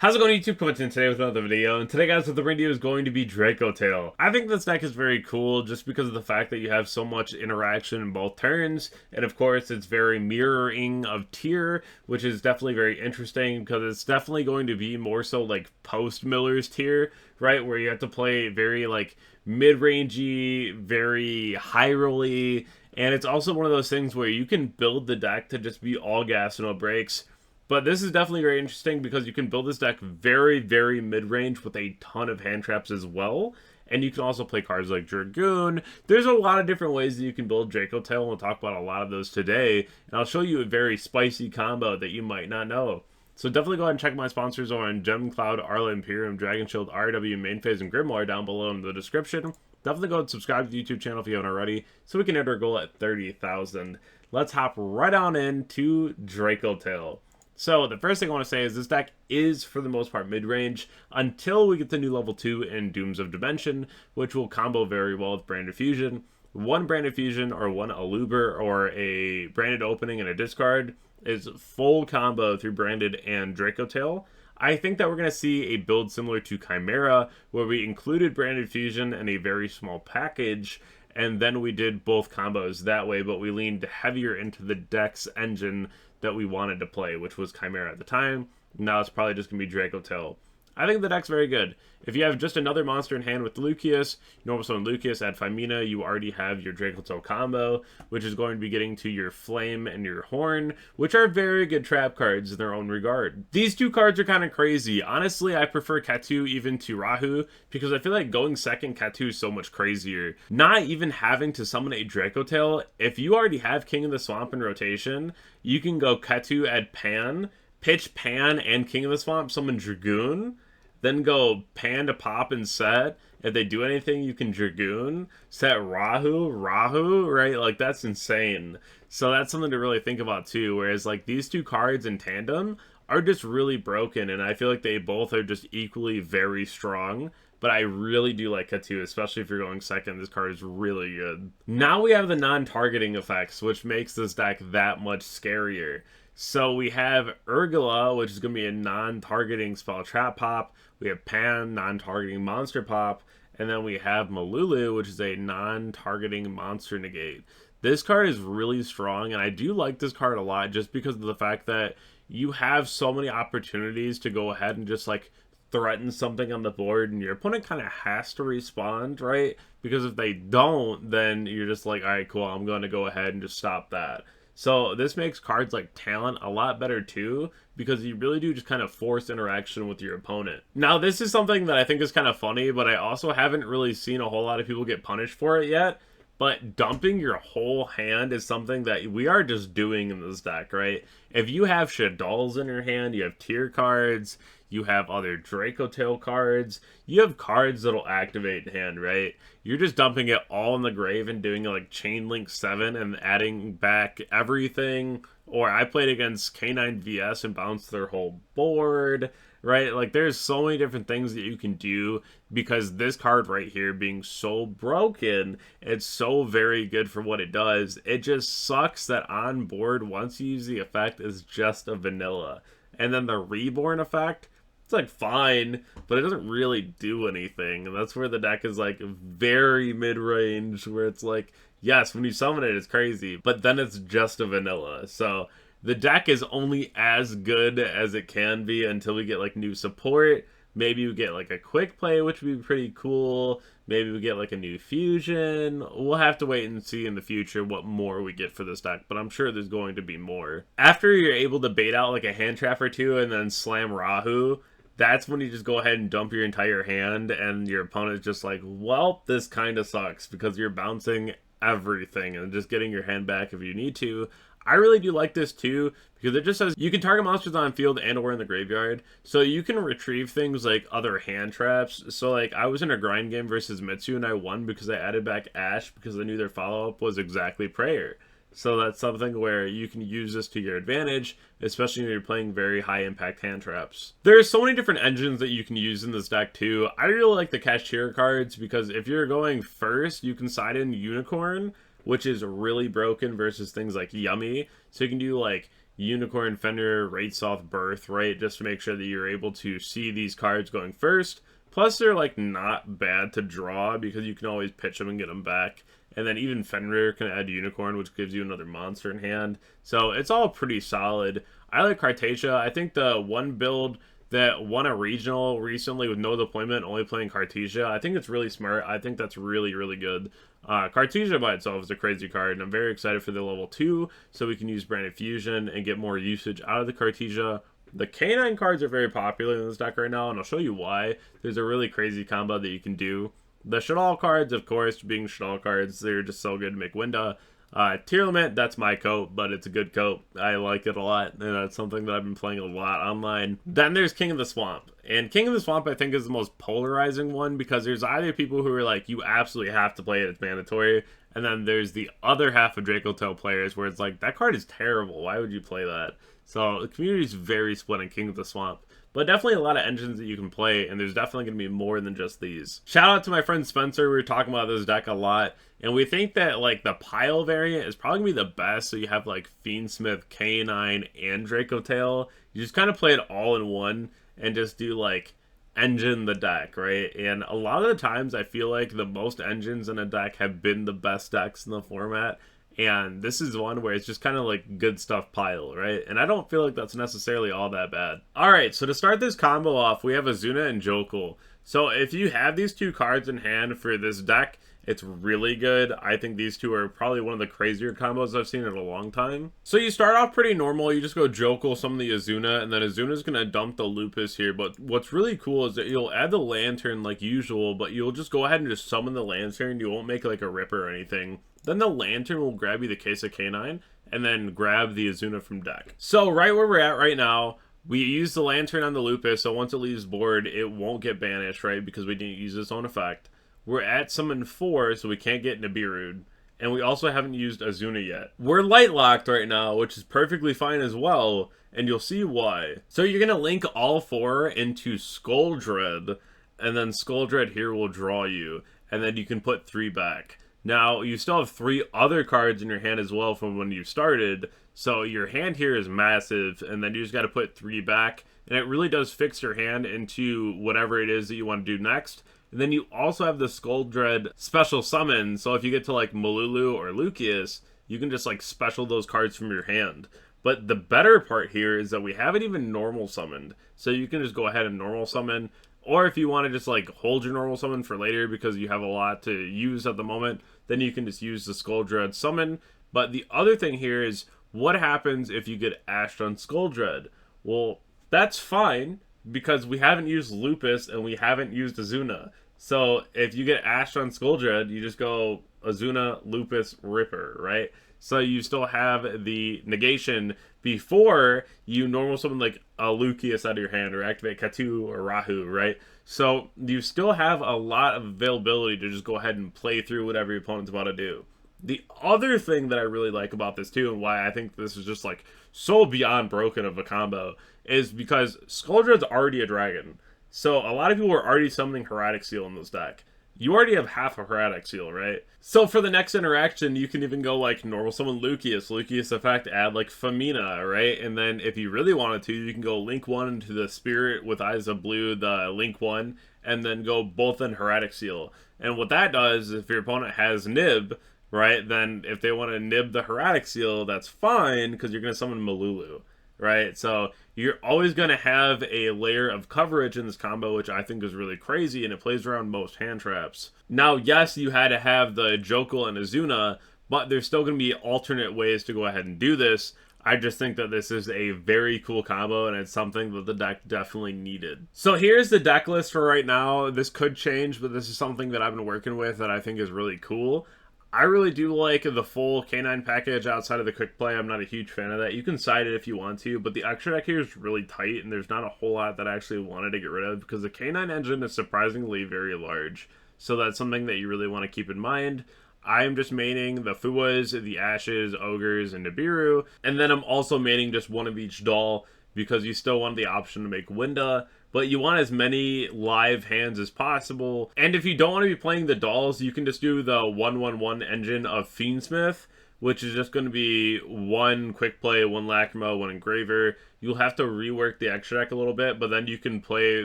How's it going, YouTube? Coming in today with another video, and today, guys, what the video is going to be Dracotail. I think this deck is very cool just because of the fact that you have so much interaction in both turns, and of course, it's very mirroring of tier, which is definitely very interesting because it's definitely going to be more so like post-Miller's tier, right, where you have to play very like mid-rangey, very high rolly, and it's also one of those things where you can build the deck to just be all gas, no brakes. But this is definitely very interesting because you can build this deck very, very mid-range with a ton of hand traps as well. And you can also play cards like Dragoon. There's a lot of different ways that you can build Dracotail, and we'll talk about a lot of those today. And I'll show you a very spicy combo that you might not know. So definitely go ahead and check my sponsors on Gem, Cloud, Arla, Imperium, Dragonshield, RW, MainPhaze, and Grimoire down below in the description. Definitely go and subscribe to the YouTube channel if you haven't already, so we can hit our goal at 30,000. Let's hop right on into Dracotail. So the first thing I want to say is this deck is, for the most part, mid-range until we get to new level 2 in Dooms of Dimension, which will combo very well with Branded Fusion. One Branded Fusion or one Aluber or a Branded Opening and a discard is full combo through Branded and Dracotail. I think that we're going to see a build similar to Chimera, where we included Branded Fusion in a very small package, and then we did both combos that way, but we leaned heavier into the deck's engine that we wanted to play, which was Chimera at the time. Now it's probably just going to be Dracotail. I think the deck's very good. If you have just another monster in hand with Lucius, normal summon Lucius, add Femina, you already have your Dracotail combo, which is going to be getting to your Flame and your Horn, which are very good trap cards in their own regard. These two cards are kind of crazy. Honestly, I prefer Ketu even to Rahu, because I feel like going second Ketu is so much crazier. Not even having to summon a Dracotail, if you already have King of the Swamp in rotation, you can go Ketu, add Pan, pitch Pan and King of the Swamp, summon Dragoon, then go Pan to pop and set. If they do anything, you can Dragoon, set Rahu, right? Like, that's insane. So that's something to really think about too, whereas like these two cards in tandem are just really broken, and I feel like they both are just equally very strong. But I really do like Ketu, especially if you're going second. This card is really good. Now we have the non-targeting effects, which makes this deck that much scarier. So we have Urgula, which is going to be a non-targeting spell trap pop. We have Pan, non-targeting monster pop. And then we have Malulu, which is a non-targeting monster negate. This card is really strong, and I do like this card a lot just because of the fact that you have so many opportunities to go ahead and just like threaten something on the board, and your opponent kind of has to respond, right? Because if they don't, then you're just like, all right, cool, I'm going to go ahead and just stop that. So this makes cards like Talent a lot better too, because you really do just kind of force interaction with your opponent. Now, this is something that I think is kind of funny, but I also haven't really seen a whole lot of people get punished for it yet. But dumping your whole hand is something that we are just doing in this deck, right? If you have Shaddolls in your hand, you have tier cards, you have other Dracotail cards, you have cards that'll activate in hand, right? You're just dumping it all in the grave and doing like Chain Link 7 and adding back everything. Or I played against K9 VS and bounced their whole board, right? Like, there's so many different things that you can do because this card right here being so broken, it's so very good for what it does. It just sucks that on board, once you use the effect, is just a vanilla. And then the Reborn effect, it's like fine, but it doesn't really do anything. And that's where the deck is like very mid-range, where it's like, yes, when you summon it, it's crazy, but then it's just a vanilla. So the deck is only as good as it can be until we get like new support. Maybe we get like a quick play, which would be pretty cool. Maybe we get like a new fusion. We'll have to wait and see in the future what more we get for this deck, but I'm sure there's going to be more. After you're able to bait out like a hand trap or two and then slam Rahu, that's when you just go ahead and dump your entire hand, and your opponent's just like, well, this kind of sucks, because you're bouncing everything and just getting your hand back if you need to. I really do like this too, because it just says you can target monsters on field and or in the graveyard, so you can retrieve things like other hand traps. So like, I was in a grind game versus Mitsu and I won because I added back Ash because I knew their follow-up was exactly Prayer. So that's something where you can use this to your advantage, especially when you're playing very high impact hand traps. There's so many different engines that you can use in this deck too. I really like the cashier cards because if you're going first, you can side in Unicorn, which is really broken versus things like Yummy. So you can do like Unicorn, Fenrir, Wraithsoth, Birth, right? Just to make sure that you're able to see these cards going first. Plus, they're like not bad to draw because you can always pitch them and get them back. And then even Fenrir can add Unicorn, which gives you another monster in hand. So it's all pretty solid. I like Cartasia. I think the one build that won a regional recently with no deployment, only playing Cartasia, I think it's really smart. I think that's really, really good. Cartasia by itself is a crazy card, and I'm very excited for the level 2, so we can use Branded Fusion and get more usage out of the Cartasia. The K9 cards are very popular in this deck right now, and I'll show you why. There's a really crazy combo that you can do. The Shadal cards, of course, being Shadal cards, they're just so good to make Winda. Tearlament, that's my coat, but it's a good coat. I like it a lot, and that's something that I've been playing a lot online. Then there's King of the Swamp. And King of the Swamp, I think, is the most polarizing one, because there's either people who are like, you absolutely have to play it, it's mandatory, and then there's the other half of Dracotail players where it's like, that card is terrible, why would you play that? So the community is very split in King of the Swamp. But definitely a lot of engines that you can play, and there's definitely going to be more than just these. Shout out to my friend Spencer. We were talking about this deck a lot, and we think that like the pile variant is probably going to be the best. So you have like Fiendsmith, K9, and Dracotail. You just kind of play it all in one and just do like engine the deck, right? And a lot of the times I feel like the most engines in a deck have been the best decks in the format. And this is one where it's just kind of like good stuff pile, right? And I don't feel like that's necessarily all that bad. Alright, so to start this combo off, we have Azuna and Jokul. So if you have these two cards in hand for this deck, it's really good. I think these two are probably one of the crazier combos I've seen in a long time. So you start off pretty normal. You just go Jokul, summon the Azuna, and then Azuna's going to dump the Lupus here. But what's really cool is that you'll add the Lantern like usual, but you'll just go ahead and just summon the Lantern. You won't make like a Ripper or anything. Then the Lantern will grab you the Case of K9, and then grab the Azuna from deck. So right where we're at right now, we use the Lantern on the Lupus, so once it leaves board, it won't get banished, right? Because we didn't use its own effect. We're at summon 4, so we can't get Nibiru. And we also haven't used Azuna yet. We're light locked right now, which is perfectly fine as well, and you'll see why. So you're going to link all 4 into Skuldred, and then Skuldred here will draw you, and then you can put 3 back. Now, you still have 3 other cards in your hand as well from when you started, so your hand here is massive, and then you just got to put 3 back, and it really does fix your hand into whatever it is that you want to do next. And then you also have the Skuldred special summon, so if you get to like Malulu or Lucius, you can just like special those cards from your hand. But the better part here is that we haven't even normal summoned, so you can just go ahead and normal summon. Or if you want to just like hold your normal summon for later because you have a lot to use at the moment, then you can just use the Skuldred summon. But the other thing here is, what happens if you get ashed on Skuldred? Well, that's fine, because we haven't used Lupus and we haven't used Azuna. So if you get ashed on Skuldred, you just go Azuna, Lupus, Ripper, right? So you still have the negation before you normal summon like a Lucius out of your hand or activate Katu or Rahu, right? So you still have a lot of availability to just go ahead and play through whatever your opponent's about to do. The other thing that I really like about this too, and why I think this is just like so beyond broken of a combo, is because Skuldred's already a dragon. So a lot of people are already summoning Heretic Seal in this deck. You already have half a Heretic Seal, right? So for the next interaction, you can even go like normal summon Lucius effect, add like Femina, right? And then if you really wanted to, you can go link 1 into the Spirit with Eyes of Blue, the link 1, and then go both in Heretic Seal. And what that does, if your opponent has Nib, right, then if they want to nib the Heretic Seal, that's fine, because you're going to summon Malulu, right? So you're always going to have a layer of coverage in this combo, which I think is really crazy, and it plays around most hand traps. Now, yes, you had to have the Jokul and Azuna, but there's still going to be alternate ways to go ahead and do this. I just think that this is a very cool combo, and it's something that the deck definitely needed. So here's the deck list for right now. This could change, but this is something that I've been working with that I think is really cool. I really do like the full K9 package outside of the quick play. I'm not a huge fan of that. You can side it if you want to, but the extra deck here is really tight, and there's not a whole lot that I actually wanted to get rid of because the K9 engine is surprisingly very large. So that's something that you really want to keep in mind. I am just maining the Fuwas, the Ashes, Ogres, and Nibiru, and then I'm also maining just one of each doll because you still want the option to make Winda, but you want as many live hands as possible. And if you don't want to be playing the dolls, you can just do the 1/1/1 engine of Fiendsmith, which is just going to be one quick play, one Lacrima, one Engraver. You'll have to rework the extra deck a little bit, but then you can play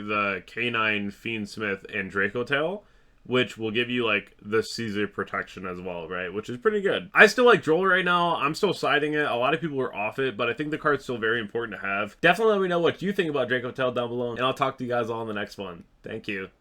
the K9, Fiendsmith, and Dracotail, which will give you like the Caesar protection as well, right? Which is pretty good. I still like Droll right now. I'm still siding it. A lot of people are off it, but I think the card's still very important to have. Definitely let me know what you think about Dracotail down below, and I'll talk to you guys all in the next one. Thank you.